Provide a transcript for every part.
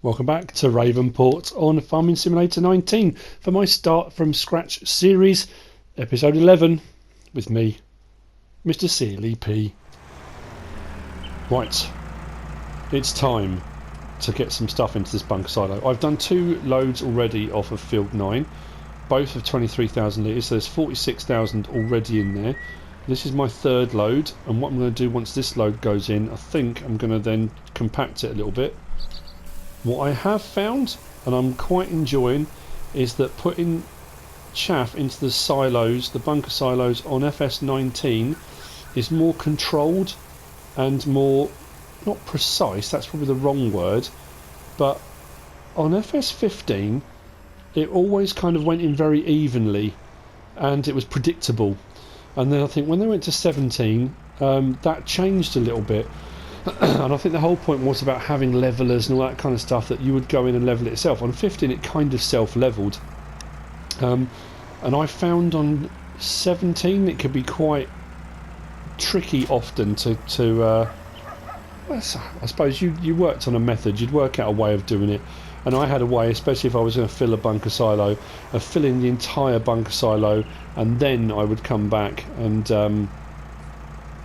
Welcome back to Ravenport on Farming Simulator 19 for my Start From Scratch series, episode 11, with me, MrSealyp. Right, it's time to get some stuff into this bunker silo. I've done 2 loads already off of field 9, both of 23,000 litres, so there's 46,000 already in there. This is my 3rd load, and what I'm going to do once this load goes in, I think I'm going to then compact it a little bit. What I have found, and I'm quite enjoying, is that putting chaff into the silos, the bunker silos on FS19 is more controlled and more, not precise, that's probably the wrong word, but on FS15 it always kind of went in very evenly and it was predictable. And then I think when they went to 17 that changed a little bit. And I think the whole point was about having levelers and all that kind of stuff, that you would go in and level it yourself. On 15 it kind of self-leveled, and I found on 17 it could be quite tricky often to I suppose you worked on a method, you'd work out a way of doing it, and I had a way, especially if I was going to fill a bunker silo, of filling the entire bunker silo, and then I would come back and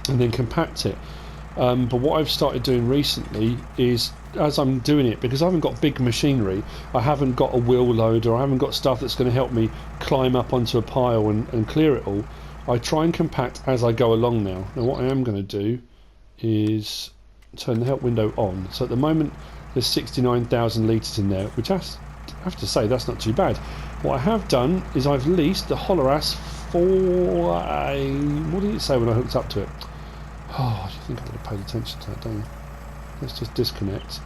then compact it. But what I've started doing recently is, as I'm doing it, because I haven't got big machinery, I haven't got a wheel loader, I haven't got stuff that's going to help me climb up onto a pile and clear it all, I try and compact as I go along now. Now what I am going to do is turn the help window on. So at the moment there's 69,000 litres in there, which I have to say, that's not too bad. What I have done is I've leased the Holoras for a... what did it say when I hooked up to it? Oh, you think I would have paid attention to that, don't you? Let's just disconnect.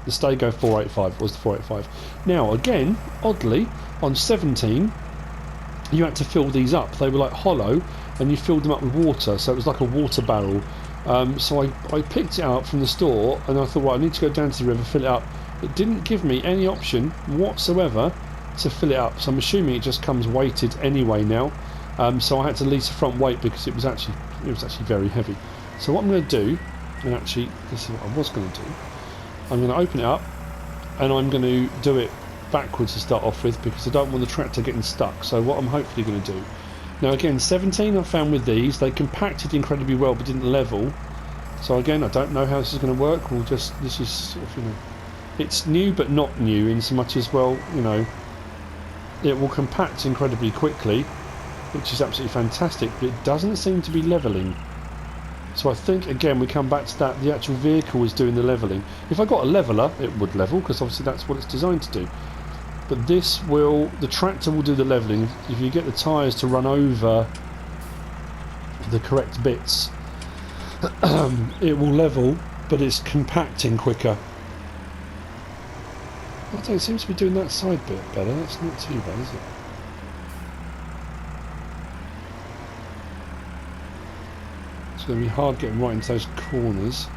The Stego 485 was the 485. Now, again, oddly, on 17, you had to fill these up. They were like hollow, and you filled them up with water, so it was like a water barrel. So I picked it up from the store, and I thought, well, I need to go down to the river, fill it up. It didn't give me any option whatsoever to fill it up, so I'm assuming it just comes weighted anyway now. So I had to lease a front weight because it was actually very heavy. So what I'm going to do, and actually this is what I was going to do, I'm going to open it up and I'm going to do it backwards to start off with, because I don't want the tractor getting stuck. So what I'm hopefully going to do, now again 17 I found with these, they compacted incredibly well but didn't level. So again, I don't know how this is going to work. We'll just, this is sort of, you know, it's new but not new in so much as, well, you know, it will compact incredibly quickly, which is absolutely fantastic, but it doesn't seem to be levelling. So I think, again, we come back to that, the actual vehicle is doing the levelling. If I got a leveller, it would level, because obviously that's what it's designed to do. But this will, the tractor will do the levelling. If you get the tyres to run over the correct bits, it will level, but it's compacting quicker. I don't know, it seems to be doing that side bit better. That's not too bad, is it? It's going to be hard getting right into those corners.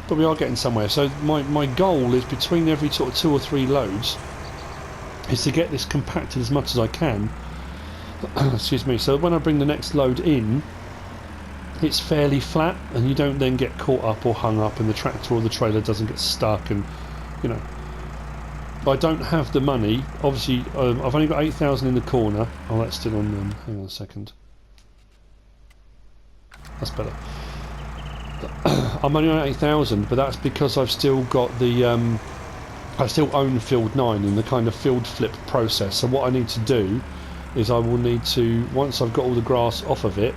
But we are getting somewhere. So my goal is, between every sort of 2 or 3 loads, is to get this compacted as much as I can. Excuse me. So when I bring the next load in, it's fairly flat, and you don't then get caught up or hung up, and the tractor or the trailer doesn't get stuck, and, you know. I don't have the money, obviously. I've only got 8,000 in the corner. Oh, that's still on. Hang on a second. That's better. I'm only on 8,000, but that's because I've still got the I still own field 9 in the kind of field flip process. So what I need to do is, I will need to, once I've got all the grass off of it,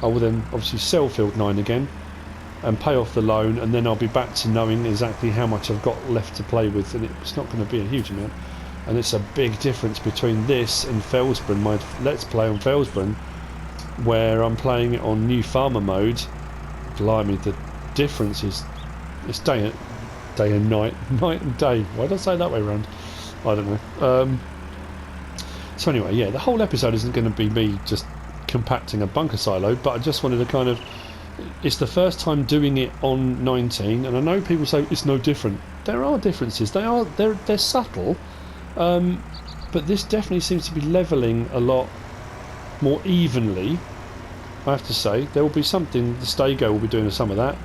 I will then obviously sell field 9 again and pay off the loan, and then I'll be back to knowing exactly how much I've got left to play with, and it's not going to be a huge amount. And it's a big difference between this and Felsburn, my Let's Play on Felsburn, where I'm playing it on new farmer mode. Blimey, the difference is, it's day and night, night and day. Why did I say it that way around? I don't know. So anyway, yeah, the whole episode isn't going to be me just compacting a bunker silo, but I just wanted to kind of, it's the first time doing it on 19, and I know people say it's no different. There are differences. They're subtle, but this definitely seems to be levelling a lot more evenly I have to say. There will be something, the Stego will be doing some of that.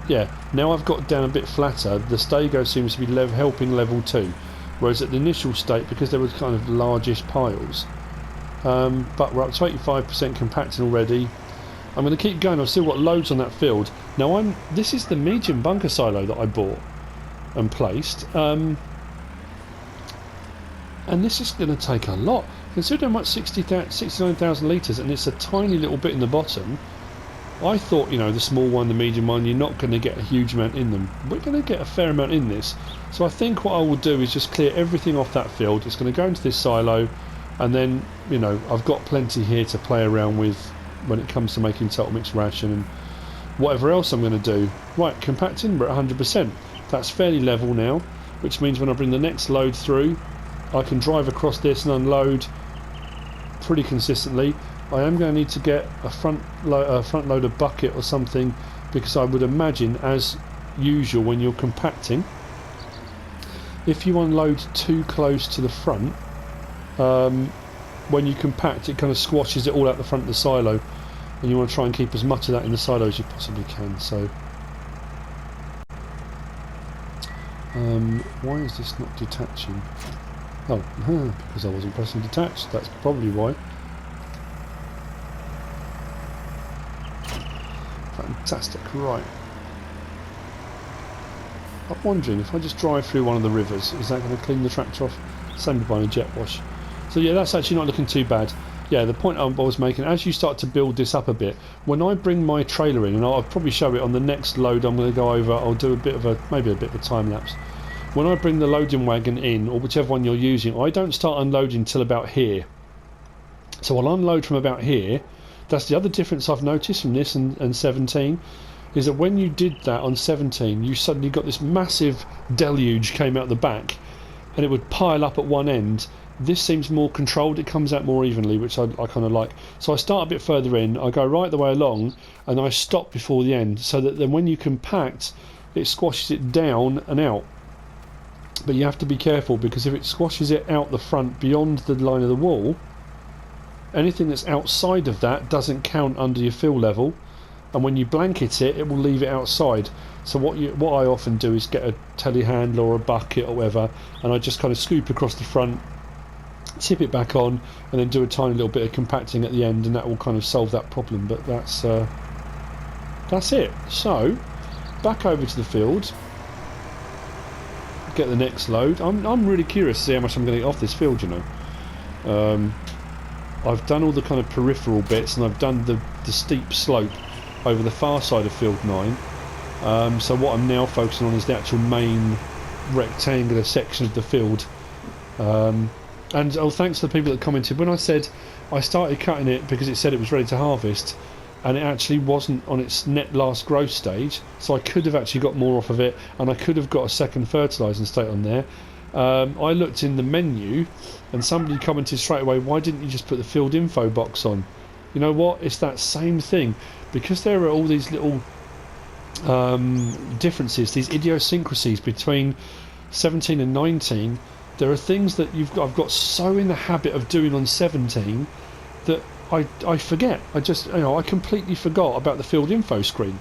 Yeah, now I've got down a bit flatter, the Stego seems to be helping level 2. Whereas at the initial state, because there was kind of largish piles, but we're up to 85% compacting already. I'm going to keep going. I've still got loads on that field. Now this is the medium bunker silo that I bought and placed, and this is going to take a lot. Considering how much 69,000 litres, and it's a tiny little bit in the bottom. I thought, you know, the small one, the medium one, you're not going to get a huge amount in them. We're going to get a fair amount in this. So I think what I will do is just clear everything off that field. It's going to go into this silo, and then, you know, I've got plenty here to play around with when it comes to making total mixed ration and whatever else I'm going to do. Right, compacting, we're at 100%. That's fairly level now, which means when I bring the next load through, I can drive across this and unload pretty consistently. I am going to need to get a front loader bucket or something, because I would imagine, as usual, when you're compacting, if you unload too close to the front, when you compact, it kind of squashes it all out the front of the silo, and you want to try and keep as much of that in the silo as you possibly can. So, why is this not detaching? Oh, because I wasn't pressing detach. That's probably why. Fantastic, right. I'm wondering if I just drive through one of the rivers, is that going to clean the tractor off? Same with buying a jet wash. So yeah, that's actually not looking too bad. Yeah, the point I was making, as you start to build this up a bit, when I bring my trailer in, and I'll probably show it on the next load I'm going to go over, I'll do maybe a bit of a time lapse. When I bring the loading wagon in, or whichever one you're using, I don't start unloading till about here. So I'll unload from about here. That's the other difference I've noticed from this and 17, is that when you did that on 17, you suddenly got this massive deluge came out the back, and it would pile up at one end. This seems more controlled, it comes out more evenly, which I kind of like. So I start a bit further in, I go right the way along, and I stop before the end, so that then when you compact, it squashes it down and out. But you have to be careful, because if it squashes it out the front beyond the line of the wall, anything that's outside of that doesn't count under your fill level, and when you blanket it, it will leave it outside. So what I often do is get a telehandler or a bucket or whatever, and I just kind of scoop across the front, tip it back on, and then do a tiny little bit of compacting at the end, and that will kind of solve that problem. But that's it. So back over to the field, get the next load. I'm really curious to see how much I'm going to get off this field, you know. I've done all the kind of peripheral bits, and I've done the steep slope over the far side of field 9. So what I'm now focusing on is the actual main rectangular section of the field. And thanks to the people that commented when I said I started cutting it because it said it was ready to harvest, and it actually wasn't on its net last growth stage, so I could have actually got more off of it, and I could have got a second fertilising state on there. I looked in the menu, and somebody commented straight away, why didn't you just put the field info box on? You know what, it's that same thing, because there are all these little differences, these idiosyncrasies between 17 and 19. There are things that I've got so in the habit of doing on 17 that I forget. I completely forgot about the field info screen.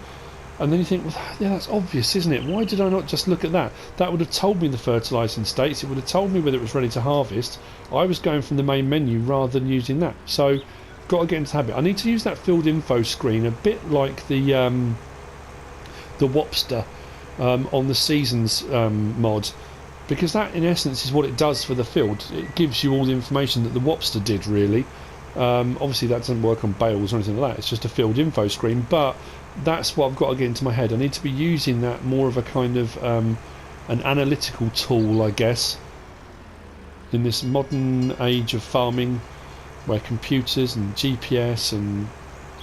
And then you think, well, yeah, that's obvious, isn't it? Why did I not just look at that? That would have told me the fertilising states. It would have told me whether it was ready to harvest. I was going from the main menu rather than using that. So, got to get into the habit. I need to use that field info screen a bit like the Wopster on the Seasons mod, because that, in essence, is what it does for the field. It gives you all the information that the Wopster did, really. Obviously, that doesn't work on bales or anything like that. It's just a field info screen, but that's what I've got to get into my head. I need to be using that more of a kind of an analytical tool, I guess, in this modern age of farming, where computers and GPS and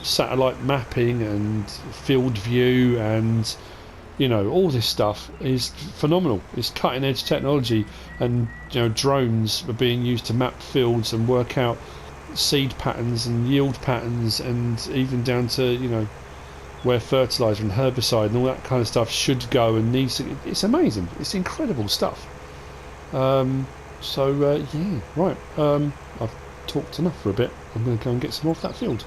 satellite mapping and field view and, you know, all this stuff is phenomenal. It's cutting edge technology, and, you know, drones are being used to map fields and work out seed patterns and yield patterns, and even down to, you know, where fertiliser and herbicide and all that kind of stuff should go and needs to. It's amazing. It's incredible stuff. Yeah, right. I've talked enough for a bit. I'm going to go and get some off that field.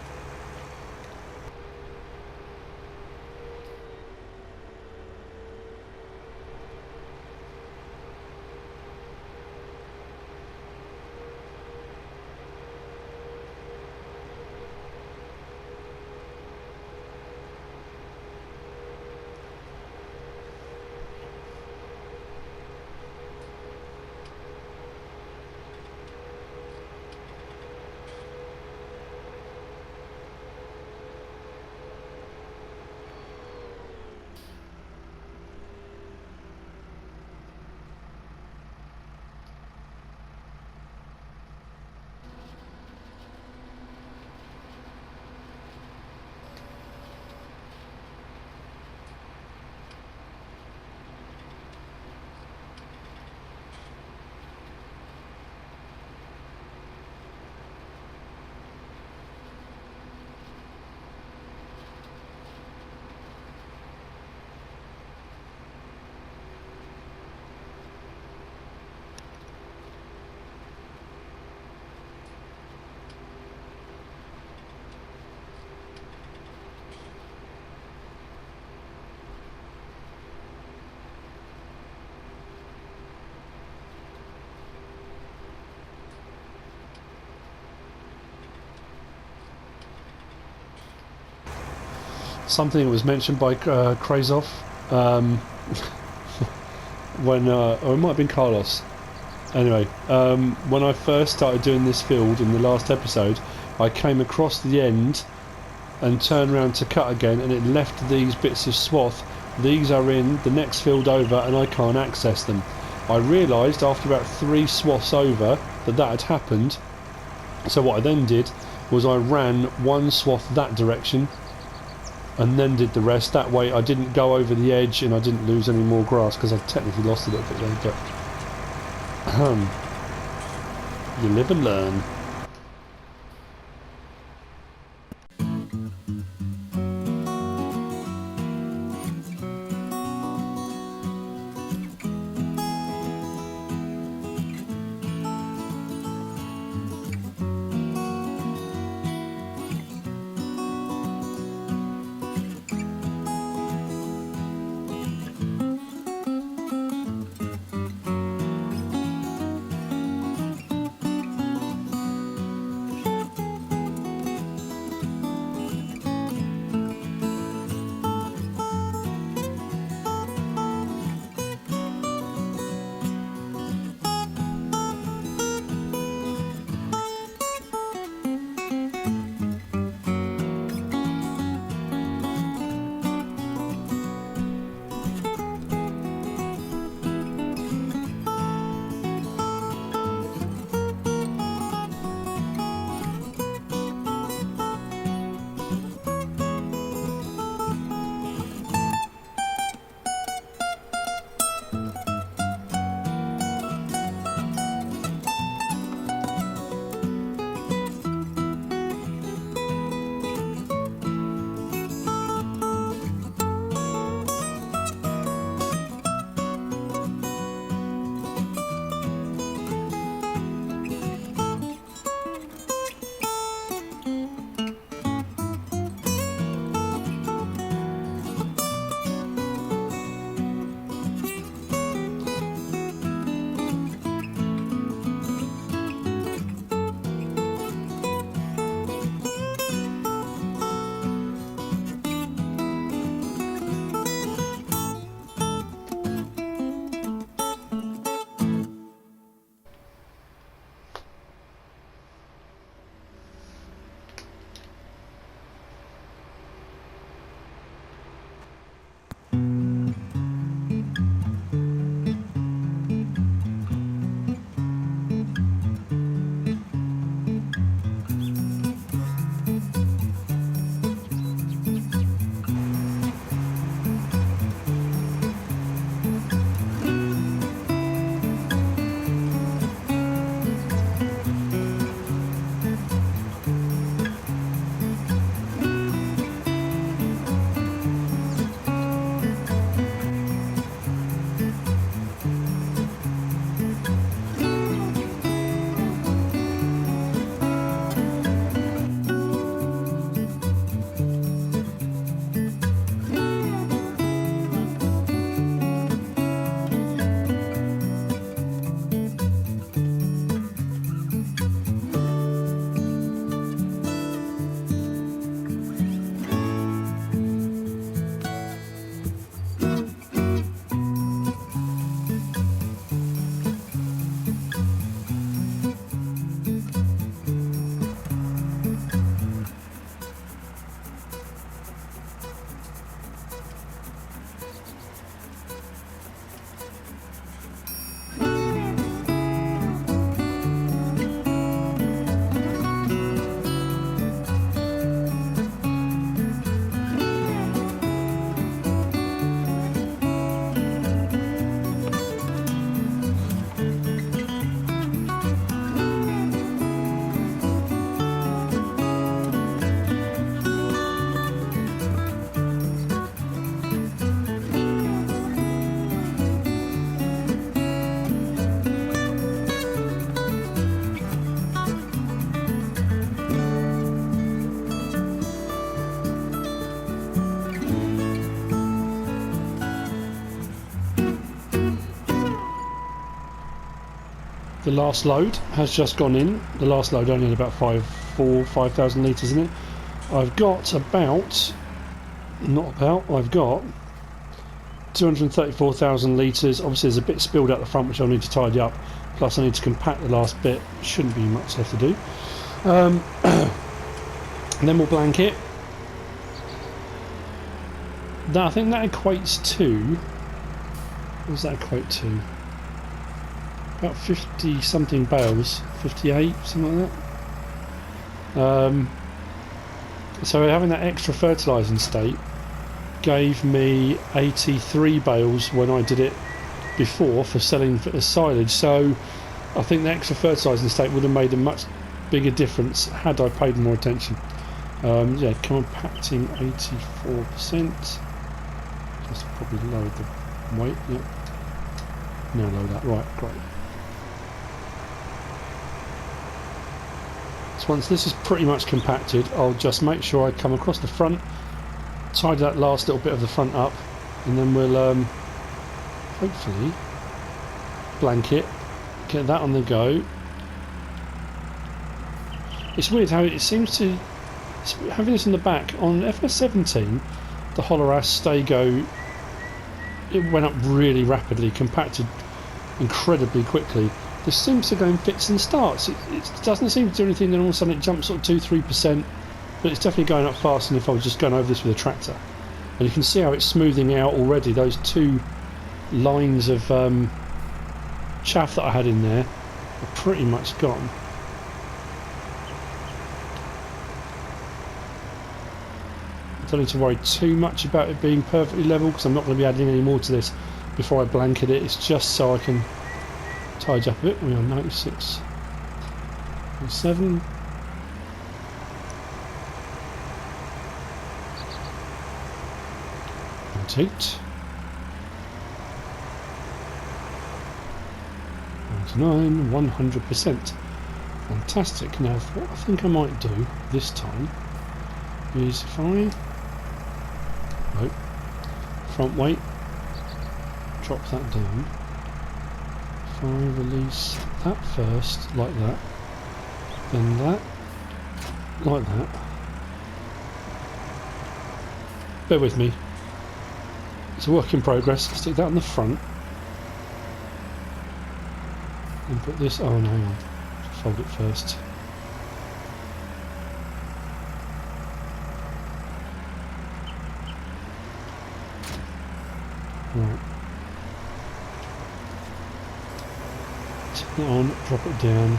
something that was mentioned by Krazov when, or it might have been Carlos. Anyway, when I first started doing this field in the last episode, I came across the end and turned around to cut again, and it left these bits of swath. These are in the next field over and I can't access them. I realised after about 3 swaths over that had happened, so what I then did was I ran 1 swath that direction and then did the rest. That way I didn't go over the edge and I didn't lose any more grass, because I've technically lost a little bit there, but you live and learn. The last load has just gone in. The last load only had about 5,000 litres in it. I've got about not about. I've got 234,000 litres. Obviously there's a bit spilled out the front which I'll need to tidy up, plus I need to compact the last bit. Shouldn't be much left to do. And then we'll blanket. I think that equates to, what does that equate to? About 50 something bales, 58, something like that. So having that extra fertilising state gave me 83 bales when I did it before for selling as silage. So I think the extra fertilising state would have made a much bigger difference had I paid more attention. Yeah, compacting 84%. Just probably lowered the weight. Yep. Now lower that. Right, great. So once this is pretty much compacted, I'll just make sure I come across the front, tidy that last little bit of the front up, and then we'll hopefully blanket, get that on the go. It's weird how it seems to, having this in the back, on FS17, the Holoras Stego, it went up really rapidly, compacted incredibly quickly. This seems to go in fits and starts. It doesn't seem to do anything, then all of a sudden it jumps sort of 2-3%, but it's definitely going up faster than if I was just going over this with a tractor. And you can see how it's smoothing out already. Those two lines of chaff that I had in there are pretty much gone. I don't need to worry too much about it being perfectly level because I'm not going to be adding any more to this before I blanket it. It's just so I can tidy up a bit. We're on 96, 7. And 8. 99, 100%. Fantastic. Now, what I think I might do this time is if I front weight, drop that down. If I release that first, like that, then that, like that. Bear with me. It's a work in progress. Stick that on the front. And put this, oh no, hang on. Fold it first. Right. Turn it on, drop it down.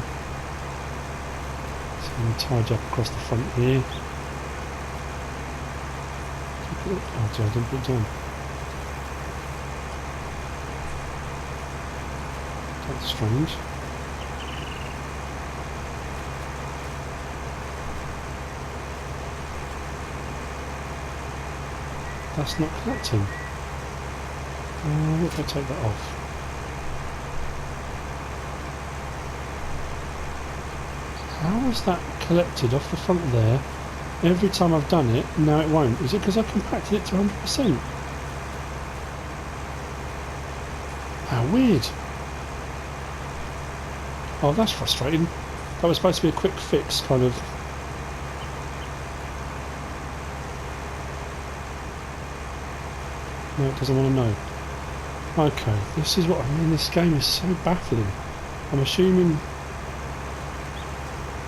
So I'm going to tidy up across the front here. Oh dear, I didn't put it down. That's strange. That's not collecting. What if I take that off? How is that collected off the front there? Every time I've done it, now it won't. Is it because I compacted it to 100%? How weird. Oh, that's frustrating. That was supposed to be a quick fix, kind of. No, it doesn't want to know. Okay, this is what I mean. This game is so baffling. I'm assuming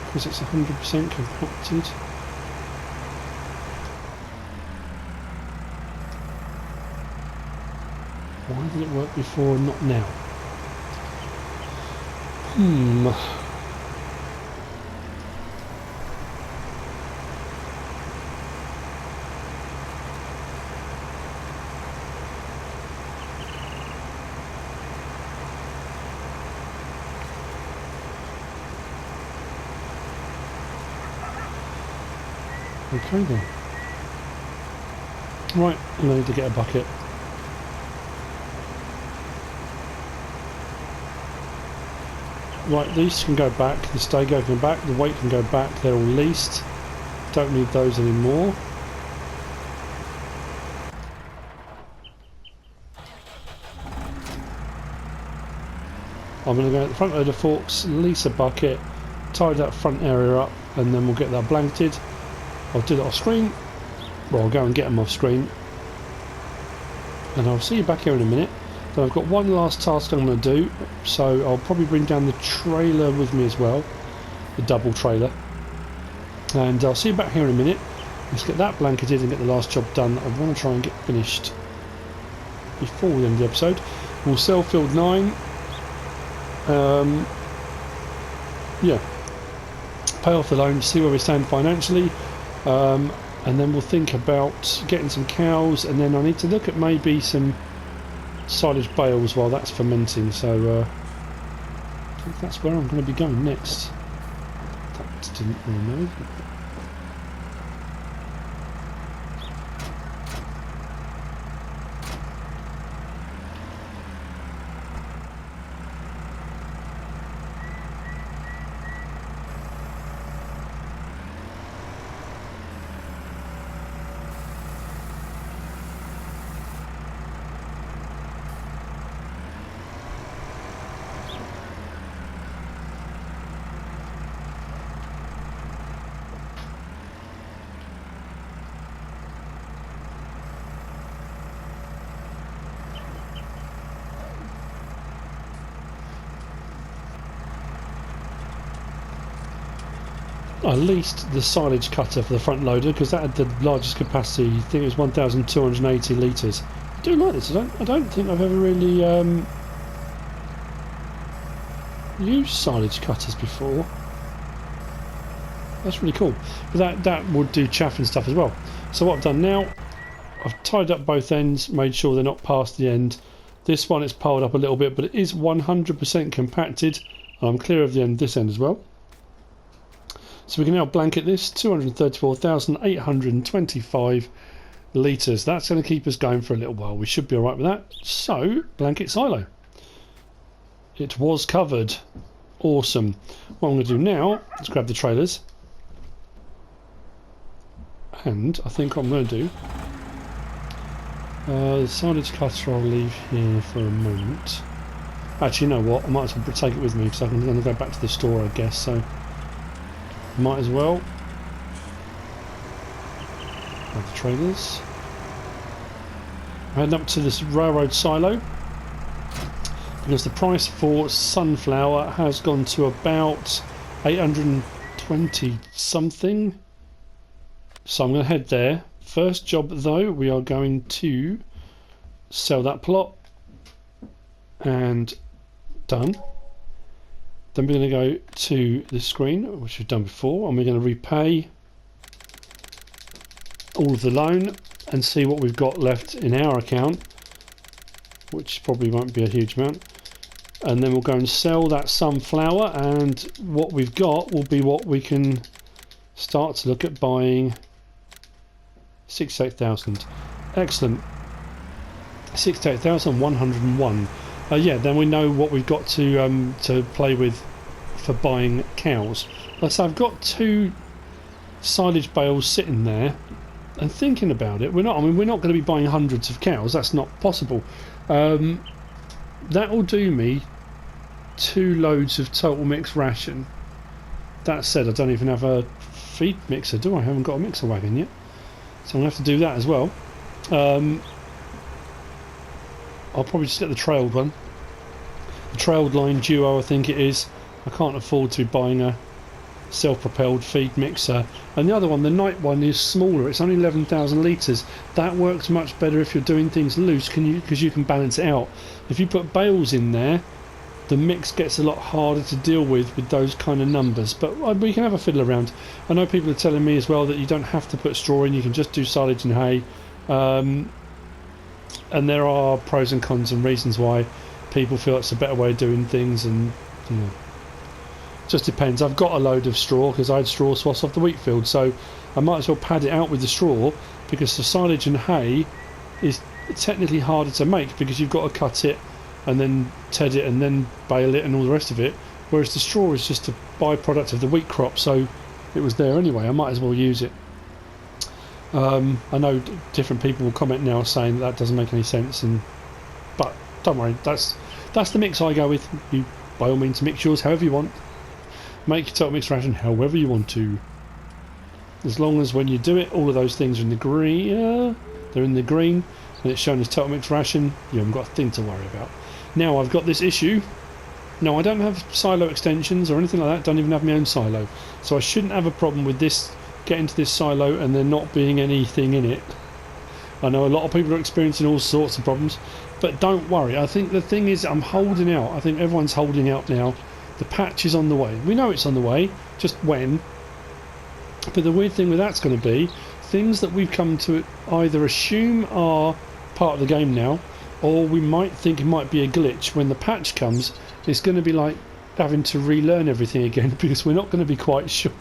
because it's 100% compacted. Why did it work before and not now? Okay then. Right, I need to get a bucket. Right, these can go back, the Stego can go back, the weight can go back, they're all leased. Don't need those anymore. I'm going to go at the front of the forks, lease a bucket, tie that front area up, and then we'll get that blanketed. I'll do that off screen, Well, I'll go and get them off screen. And I'll see you back here in a minute. Then I've got one last task I'm going to do. So I'll probably bring down the trailer with me as well. The double trailer. And I'll see you back here in a minute. Let's get that blanketed and get the last job done. I want to try and get finished before the end of the episode. We'll sell field 9. Yeah. Pay off the loan, see where we stand financially. And then we'll think about getting some cows, and then I need to look at maybe some silage bales while that's fermenting. So I think that's where I'm going to be going next. That didn't really know. I leased the silage cutter for the front loader because that had the largest capacity. I think it was 1,280 litres. I do like this. I don't think I've ever really used silage cutters before. That's really cool. But that would do chaff and stuff as well. So what I've done now, I've tied up both ends, made sure they're not past the end. This one is piled up a little bit, but it is 100% compacted. And I'm clear of the end, this end as well. So we can now blanket this, 234,825 litres. That's going to keep us going for a little while. We should be alright with that. So, blanket silo. It was covered. Awesome. What I'm going to do now is grab the trailers. And I think what I'm going to do... the silage cutter I'll leave here for a moment. Actually, you know what? I might as well take it with me because I'm going to go back to the store, I guess. So... might as well grab the trailers. I'm heading up to this railroad silo because the price for sunflower has gone to about 820 something. So I'm going to head there. First job though, we are going to sell that plot, and done. Then we're going to go to the screen, which we've done before, and we're going to repay all of the loan and see what we've got left in our account, which probably won't be a huge amount. And then we'll go and sell that sunflower, and what we've got will be what we can start to look at buying. 68,000. Excellent. 68,101. Yeah, then we know what we've got to play with for buying cows. So I've got 2 silage bales sitting there, and thinking about it, we're not going to be buying hundreds of cows. That's not possible. That will do me 2 loads of total mixed ration. That said, I don't even have a feed mixer, do I? I haven't got a mixer wagon yet, so I'm going to have to do that as well. I'll probably just get the trailed one. The trailed line duo, I think it is. I can't afford to be buying a self-propelled feed mixer. And the other one, the night one, is smaller. It's only 11,000 litres. That works much better if you're doing things loose, because you can balance it out. If you put bales in there, the mix gets a lot harder to deal with those kind of numbers. But we can have a fiddle around. I know people are telling me as well that you don't have to put straw in. You can just do silage and hay. And there are pros and cons and reasons why people feel it's a better way of doing things, and you know, just depends. I've got a load of straw because I had straw swaths off the wheat field, so I might as well pad it out with the straw, because the silage and hay is technically harder to make because you've got to cut it and then ted it and then bale it and all the rest of it, whereas the straw is just a byproduct of the wheat crop, so it was there anyway. I might as well use it. I know different people will comment now saying that doesn't make any sense, but don't worry, that's the mix I go with. You by all means mix yours however you want. Make your total mixed ration however you want to. As long as when you do it, all of those things are in the green, they're in the green, and it's shown as total mixed ration, you haven't got a thing to worry about. Now I've got this issue. No, I don't have silo extensions or anything like that. Don't even have my own silo, so I shouldn't have a problem with this getting to this silo and there not being anything in it. I know a lot of people are experiencing all sorts of problems, but don't worry. I think the thing is, I'm holding out. I think everyone's holding out now. The patch is on the way. We know it's on the way, just when. But the weird thing with that's going to be things that we've come to either assume are part of the game now, or we might think it might be a glitch. When the patch comes, it's going to be like having to relearn everything again, because we're not going to be quite sure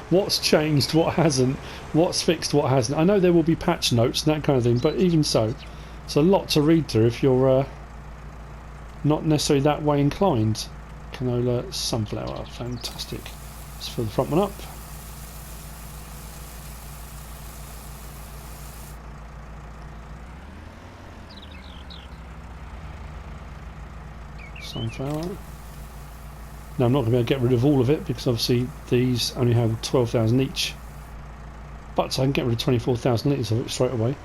what's changed, what hasn't, what's fixed, what hasn't. I know there will be patch notes and that kind of thing, but even so, it's a lot to read through if you're not necessarily that way inclined. Canola sunflower, fantastic. Let's fill the front one up. Sunflower. Now I'm not going to be able to get rid of all of it because obviously these only have 12,000 each, but I can get rid of 24,000 litres of it straight away.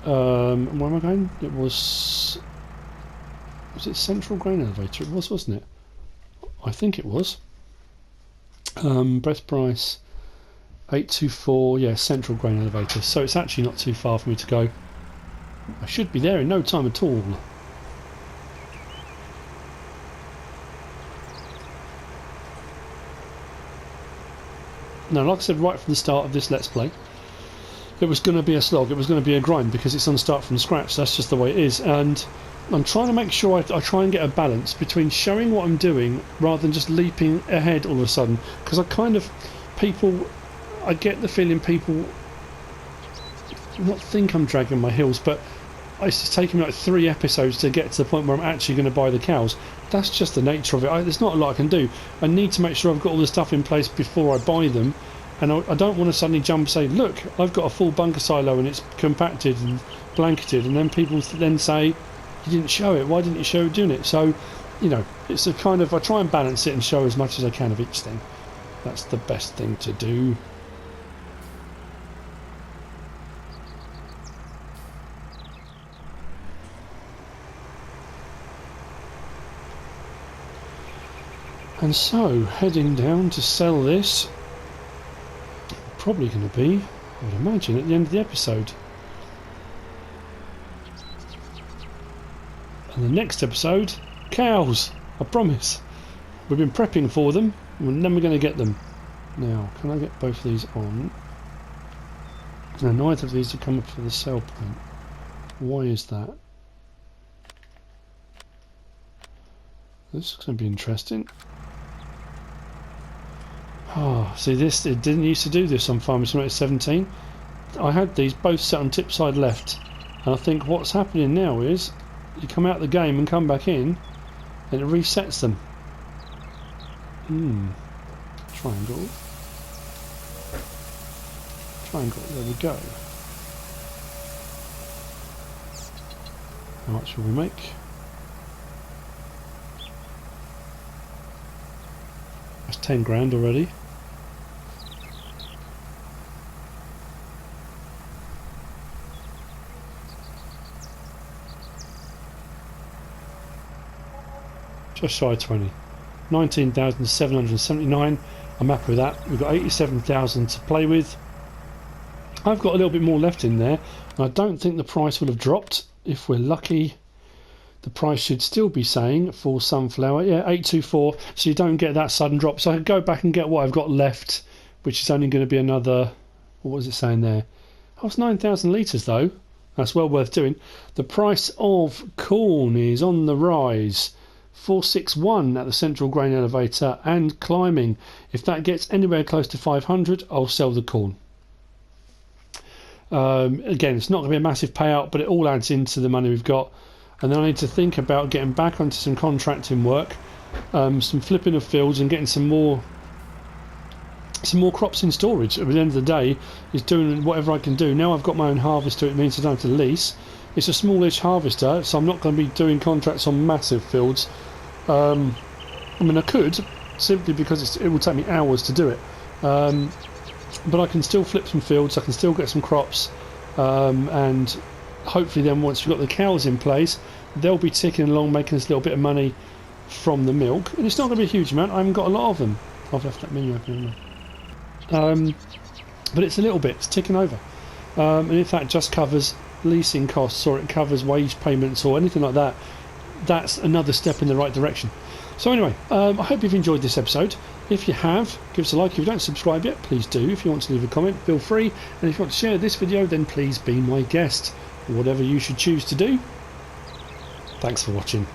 Where am I going? It was it Central Grain Elevator? It was, wasn't it? I think it was. Best price 824. Yeah, Central Grain Elevator. So it's actually not too far for me to go. I should be there in no time at all. Now, like I said right from the start of this Let's Play, it was going to be a slog, it was going to be a grind, because it's on start from scratch. That's just the way it is, and I'm trying to make sure I try and get a balance between showing what I'm doing rather than just leaping ahead all of a sudden, because I get the feeling people not think I'm dragging my heels, but it's taken me like 3 episodes to get to the point where I'm actually going to buy the cows. That's just the nature of it. There's not a lot I can do. I need to make sure I've got all the stuff in place before I buy them, and I don't want to suddenly jump and say, look, I've got a full bunker silo and it's compacted and blanketed, and then people then say, you didn't show it, why didn't you show doing it? So, you know, it's a kind of, I try and balance it and show as much as I can of each thing. That's the best thing to do. And so, heading down to sell this, probably going to be, I would imagine, at the end of the episode. And the next episode, cows, I promise. We've been prepping for them, and then we're going to get them. Now, can I get both of these on? No, neither of these have come up for the sell point. Why is that? This is going to be interesting. Oh, see this, it didn't used to do this on Farming Simulator 17. I had these both set on tip side left, and I think what's happening now is you come out of the game and come back in and it resets them. Triangle. Triangle, there we go. How much will we make? That's 10 grand already. Just shy of 20. 19,779. I'm happy with that. We've got 87,000 to play with. I've got a little bit more left in there, and I don't think the price will have dropped. If we're lucky, the price should still be saying for sunflower, yeah, 824, so you don't get that sudden drop. So I could go back and get what I've got left, which is only going to be another, what was it saying there? Oh, it's 9,000 litres though. That's well worth doing. The price of corn is on the rise. 461 at the Central Grain Elevator and climbing. If that gets anywhere close to 500, I'll sell the corn. Again, it's not going to be a massive payout, but it all adds into the money we've got. And then I need to think about getting back onto some contracting work, some flipping of fields, and getting some more crops in storage. At the end of the day, is doing whatever I can do. Now I've got my own harvester, it means I don't have to lease. It's a smallish harvester, so I'm not going to be doing contracts on massive fields. I mean, I could, simply because it will take me hours to do it. but I can still flip some fields, I can still get some crops, and hopefully then once we've got the cows in place, they'll be ticking along, making us a little bit of money from the milk. And it's not going to be a huge amount, I haven't got a lot of them. I've left that menu open, haven't I? But it's a little bit, it's ticking over. And if that just covers leasing costs, or it covers wage payments or anything like that, that's another step in the right direction. So anyway, I hope you've enjoyed this episode. If you have, give us a like. If you don't subscribe yet, please do. If you want to leave a comment, feel free. And if you want to share this video, then please be my guest. Whatever you should choose to do. Thanks for watching.